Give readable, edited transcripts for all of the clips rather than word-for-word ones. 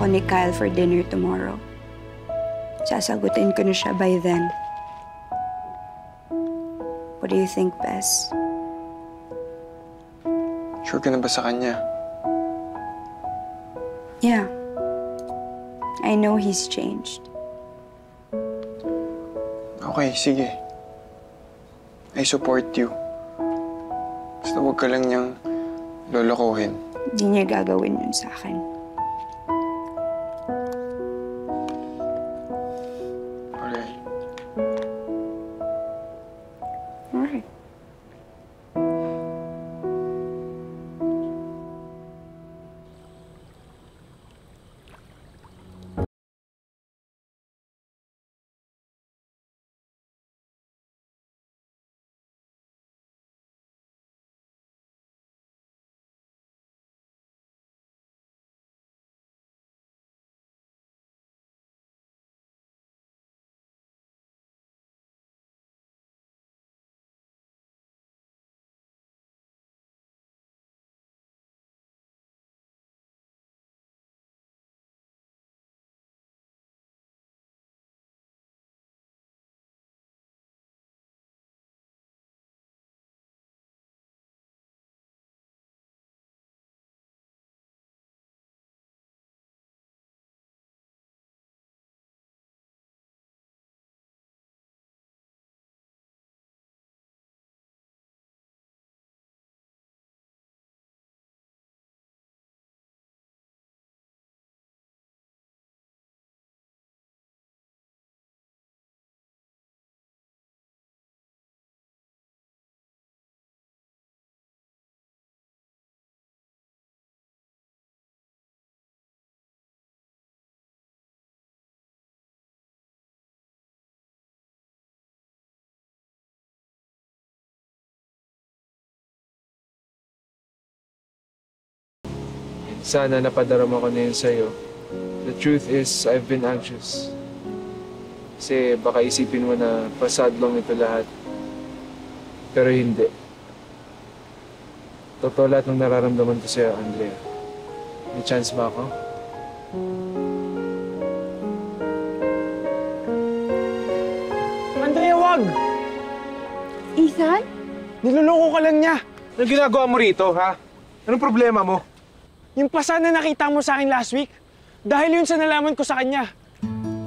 ako ni Kyle for dinner tomorrow. Sasagutin ko na siya by then. What do you think, Bess? Sure ka na ba sa kanya? Yeah. I know he's changed. Okay, sige. I support you. Basta huwag ka lang niyang lolokohin. Hindi niya gagawin yun sa akin. Alright. Alright. Sana napadarama ko na yun sa'yo. The truth is, I've been anxious. Kasi baka isipin mo na facade lang ito lahat. Pero hindi. Totoo lahat ng nararamdaman ko sa'yo, Andrea. May chance ba ako? Andrea, wag! Ethan? Niloloko ka lang niya. Anong ginagawa mo rito, ha? Anong problema mo? Yung pasa na nakita mo sa akin last week, dahil yun sa nalaman ko sa kanya.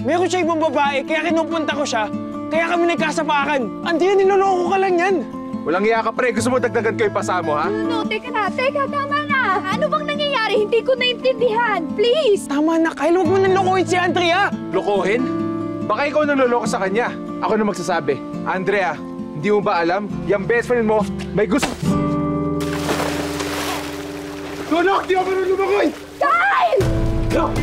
Meron siya ibang babae, kaya kinupunta ko siya, kaya kami nagkasapakan. Andrea, niloloko ka lang yan. Walang iya ka, pre. Gusto mo dagdagan ko yung pasa mo, ha? No, teka, tama na. Ano bang nangyayari? Hindi ko naintindihan. Please! Tama na, Kyle. Huwag mo nang lokohin si Andrea. Lokohin? Baka ikaw nang loloko sa kanya. Ako na magsasabi. Andrea, hindi mo ba alam? Yung best friend mo, may gusto... Tulog! Di ako marunong lumakoy! Kyle! Go!